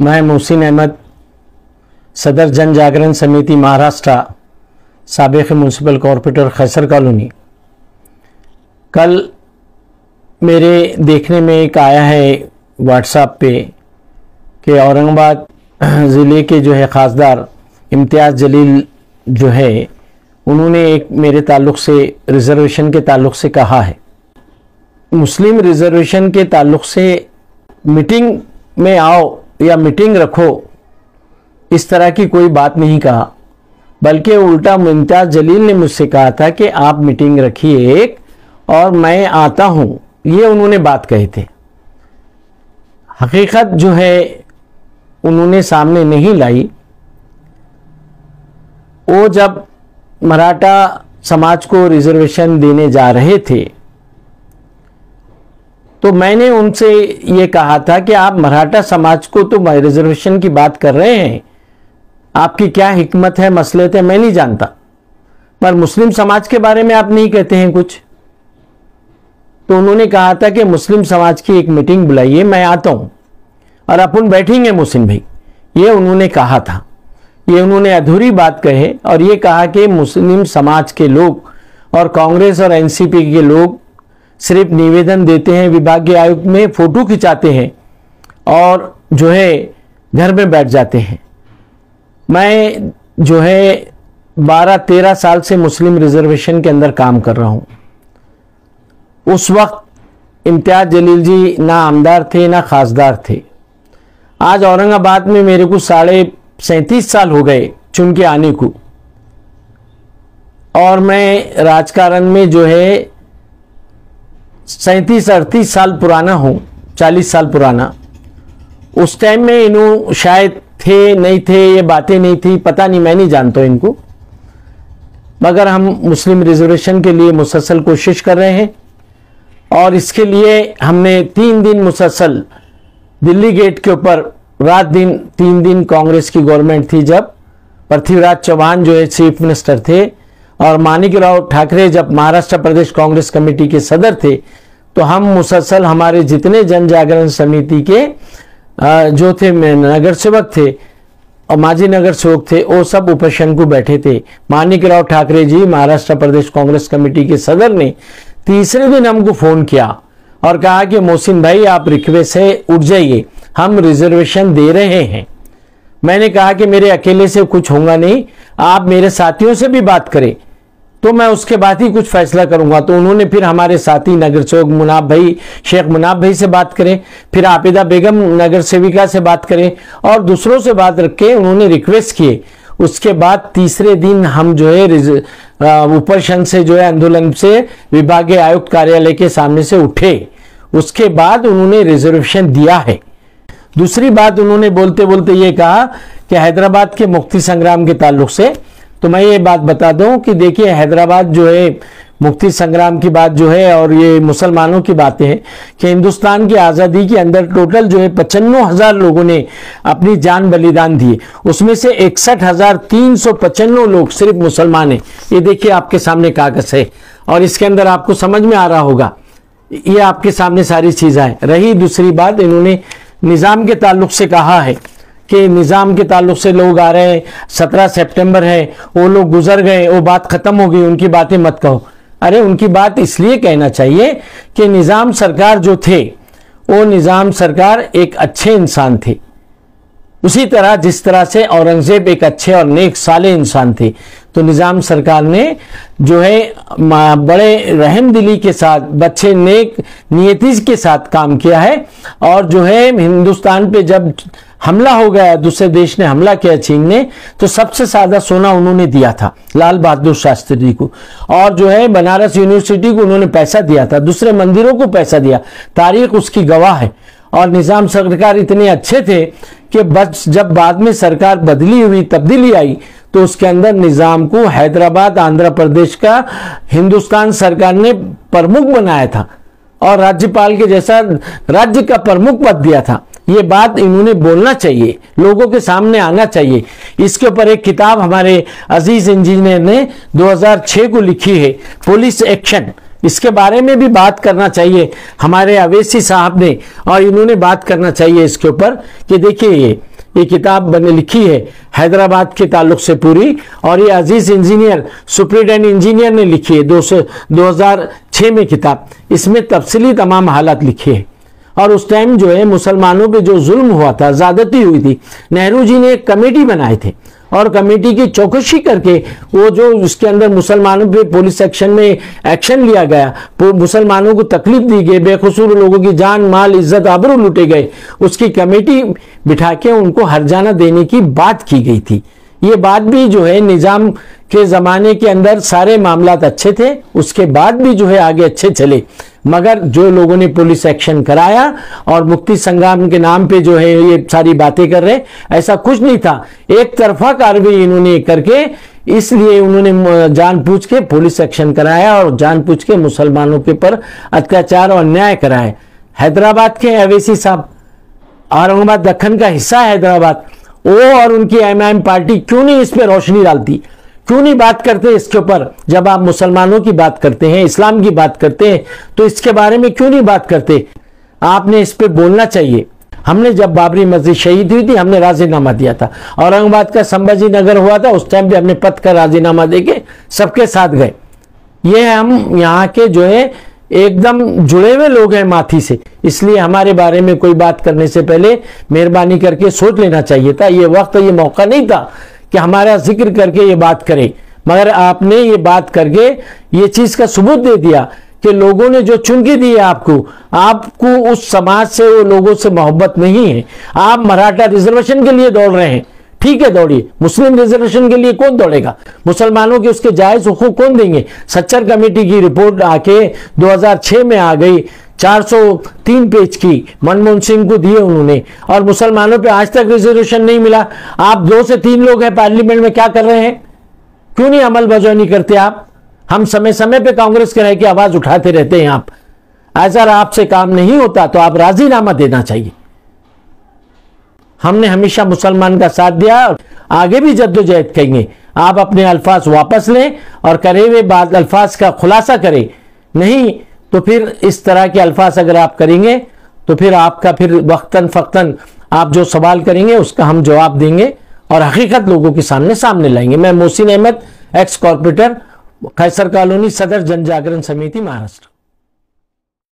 मैं मोहसिन अहमद, सदर जन जागरण समिति महाराष्ट्र, साबिक़ म्यूनसिपल कॉरपोरेटर खैसर कॉलोनी। कल मेरे देखने में एक आया है व्हाट्सएप पे कि औरंगाबाद ज़िले के जो है खासदार इम्तियाज़ जलील जो है, उन्होंने एक मेरे ताल्लुक़ से रिज़र्वेशन के ताल्लुक़ से कहा है, मुस्लिम रिज़र्वेशन के ताल्लुक़ से मीटिंग में आओ या मीटिंग रखो, इस तरह की कोई बात नहीं कहा, बल्कि उल्टा इम्तियाज़ जलील ने मुझसे कहा था कि आप मीटिंग रखिए एक और मैं आता हूं, ये उन्होंने बात कही थी। हकीकत जो है उन्होंने सामने नहीं लाई। वो जब मराठा समाज को रिजर्वेशन देने जा रहे थे तो मैंने उनसे ये कहा था कि आप मराठा समाज को तो रिजर्वेशन की बात कर रहे हैं, आपकी क्या हिकमत है, मसले थे, मैं नहीं जानता, पर मुस्लिम समाज के बारे में आप नहीं कहते हैं कुछ। तो उन्होंने कहा था कि मुस्लिम समाज की एक मीटिंग बुलाइए, मैं आता हूं और अपन बैठेंगे मोहसिन भाई, ये उन्होंने कहा था। ये उन्होंने अधूरी बात कहे और ये कहा कि मुस्लिम समाज के लोग और कांग्रेस और एनसीपी के लोग सिर्फ निवेदन देते हैं, विभागीय आयुक्त में फोटो खिंचाते हैं और जो है घर में बैठ जाते हैं। मैं जो है 12-13 साल से मुस्लिम रिजर्वेशन के अंदर काम कर रहा हूं। उस वक्त इम्तियाज़ जलील जी ना आमदार थे ना खासदार थे। आज औरंगाबाद में मेरे को 37.5 साल हो गए चुन के आने को, और मैं राजकारण में जो है 37-38 साल पुराना हूं, 40 साल पुराना। उस टाइम में इन्हों शायद थे नहीं थे, ये बातें नहीं थी, पता नहीं, मैं नहीं जानता इनको, मगर हम मुस्लिम रिजर्वेशन के लिए मुसलसल कोशिश कर रहे हैं। और इसके लिए हमने 3 दिन मुसलसल दिल्ली गेट के ऊपर रात दिन 3 दिन कांग्रेस की गवर्नमेंट थी, जब पृथ्वीराज चौहान जो है चीफ मिनिस्टर थे और माणिकराव ठाकरे जब महाराष्ट्र प्रदेश कांग्रेस कमेटी के सदर थे, तो हम मुसलसल हमारे जितने जन जागरण समिति के जो थे नगर सेवक थे और माजी नगर सेवक थे, वो सब उपेशन को बैठे थे। माणिकराव ठाकरे जी महाराष्ट्र प्रदेश कांग्रेस कमेटी के सदर ने तीसरे दिन हमको फोन किया और कहा कि मोहसिन भाई आप रिक्वेस्ट से उठ जाइए, हम रिजर्वेशन दे रहे हैं। मैंने कहा कि मेरे अकेले से कुछ होगा नहीं, आप मेरे साथियों से भी बात करें तो मैं उसके बाद ही कुछ फैसला करूंगा। तो उन्होंने फिर हमारे साथी नगर सेवक मुनाब भाई, शेख मुनाब भाई से बात करें, फिर आबिदा बेगम नगर सेविका से बात करें और दूसरों से बात रख के उन्होंने रिक्वेस्ट किए। उसके बाद तीसरे दिन हम जो है उपोषण से जो है आंदोलन से विभागीय आयुक्त कार्यालय के सामने से उठे। उसके बाद उन्होंने रिजर्वेशन दिया है। दूसरी बात उन्होंने बोलते बोलते ये कहा कि हैदराबाद के मुक्ति संग्राम के ताल्लुक से, तो मैं ये बात बता दूं कि देखिए हैदराबाद जो है मुक्ति संग्राम की बात जो है और ये मुसलमानों की बातें हैं कि हिंदुस्तान की आज़ादी के अंदर टोटल जो है 95,000 लोगों ने अपनी जान बलिदान दिए, उसमें से 61,395 लोग सिर्फ मुसलमान हैं। ये देखिए आपके सामने कागज है और इसके अंदर आपको समझ में आ रहा होगा, ये आपके सामने सारी चीज़ें हैं। रही दूसरी बात, इन्होंने निज़ाम के ताल्लुक से कहा है कि निज़ाम के ताल्लुक से लोग आ रहे हैं, 17 सितंबर है, वो लोग गुजर गए, वो बात खत्म हो गई, उनकी बातें मत कहो। अरे उनकी बात इसलिए कहना चाहिए कि निज़ाम सरकार जो थे वो निज़ाम सरकार एक अच्छे इंसान थे, उसी तरह जिस तरह से औरंगजेब एक अच्छे और नेक साले इंसान थे। तो निज़ाम सरकार ने जो है बड़े रहमदिली के साथ, बच्चे नेक नियति के साथ काम किया है। और जो है हिंदुस्तान पे जब हमला हो गया, दूसरे देश ने हमला किया चीन ने, तो सबसे ज्यादा सोना उन्होंने दिया था लाल बहादुर शास्त्री जी को, और जो है बनारस यूनिवर्सिटी को उन्होंने पैसा दिया था, दूसरे मंदिरों को पैसा दिया, तारीख उसकी गवाह है। और निज़ाम सरकार इतने अच्छे थे कि बस जब बाद में सरकार बदली हुई, तब्दीली आई, तो उसके अंदर निज़ाम को हैदराबाद आंध्र प्रदेश का हिंदुस्तान सरकार ने प्रमुख बनाया था और राज्यपाल के जैसा राज्य का प्रमुख पद दिया था। ये बात इन्होंने बोलना चाहिए, लोगों के सामने आना चाहिए। इसके ऊपर एक किताब हमारे अजीज इंजीनियर ने 2006 को लिखी है, पुलिस एक्शन, इसके बारे में भी बात करना चाहिए हमारे अवैसी साहब ने, और इन्होंने बात करना चाहिए इसके ऊपर कि देखिए ये किताब बने लिखी है हैदराबाद के ताल्लुक से पूरी, और ये अजीज इंजीनियर सुप्रीडेंट इंजीनियर ने लिखी है 2006 में किताब। इसमें तफसीली तमाम हालात लिखे हैं। और उस टाइम जो है मुसलमानों पे जो जुल्म हुआ था, ज्यादती हुई थी, नेहरू जी ने एक कमेटी बनाए थे और कमेटी की चौकसी करके वो जो उसके अंदर मुसलमानों पे पुलिस एक्शन में एक्शन लिया गया, मुसलमानों को तकलीफ दी गई, बेकसूर लोगों की जान माल इज्जत आबरू लूटे गए, उसकी कमेटी बिठा के उनको हर्जाना देने की बात की गई थी। ये बात भी जो है निजाम के जमाने के अंदर सारे मामलात अच्छे थे, उसके बाद भी जो है आगे अच्छे चले, मगर जो लोगों ने पुलिस एक्शन कराया और मुक्ति संग्राम के नाम पे जो है ये सारी बातें कर रहे, ऐसा कुछ नहीं था। एक तरफा कार्रवाई इन्होंने करके, इसलिए उन्होंने जानबूझ के पुलिस एक्शन कराया और जानबूझ के मुसलमानों के ऊपर अत्याचार और अन्याय कराए। हैदराबाद के अवैसी साहब, औरंगाबाद दक्खन का हिस्सा है हैदराबाद, वो और उनकी एमआईएम पार्टी क्यों नहीं इस पर रोशनी डालती, क्यों नहीं बात करते इसके ऊपर? जब आप मुसलमानों की बात करते हैं, इस्लाम की बात करते हैं, तो इसके बारे में क्यों नहीं बात करते? आपने इस पे बोलना चाहिए। हमने जब बाबरी मस्जिद शहीद हुई थी, हमने राजीनामा दिया था। औरंगाबाद का संभाजी नगर हुआ था, उस टाइम पे हमने पद का राजीनामा देके सबके साथ गए। ये हम यहाँ के जो है एकदम जुड़े हुए लोग हैं माथी से, इसलिए हमारे बारे में कोई बात करने से पहले मेहरबानी करके सोच लेना चाहिए था। ये वक्त, ये मौका नहीं था कि हमारा जिक्र करके ये बात करें, मगर आपने ये बात करके ये चीज का सबूत दे दिया कि लोगों ने जो चुन के दी है आपको उस समाज से, वो लोगों से मोहब्बत नहीं है। आप मराठा रिजर्वेशन के लिए दौड़ रहे हैं, ठीक है दौड़िए, मुस्लिम रिजर्वेशन के लिए कौन दौड़ेगा? मुसलमानों के उसके जायज हुकूक कौन देंगे? सच्चर कमेटी की रिपोर्ट आके 2006 में आ गई, 403 पेज की, मनमोहन सिंह को दिए उन्होंने, और मुसलमानों पे आज तक रिजर्वेशन नहीं मिला। आप 2 से 3 लोग हैं पार्लियामेंट में, क्या कर रहे हैं? क्यों नहीं अमल बजावनी करते आप? हम समय समय पे कांग्रेस के रह के आवाज उठाते रहते हैं। आप अगर आपसे काम नहीं होता तो आप राजीनामा देना चाहिए। हमने हमेशा मुसलमान का साथ दिया और आगे भी जद्दोजहद करेंगे। आप अपने अल्फाज वापस लें और करे हुए बाद अल्फाज का खुलासा करें, नहीं तो फिर इस तरह के अल्फाज अगर आप करेंगे तो फिर आपका फिर वक्तन फक्तन आप जो सवाल करेंगे उसका हम जवाब देंगे और हकीकत लोगों के सामने लाएंगे। मैं मोहसिन अहमद, एक्स कॉर्पोरेटर, कैसर कॉलोनी, सदर जन जागरण समिति, महाराष्ट्र।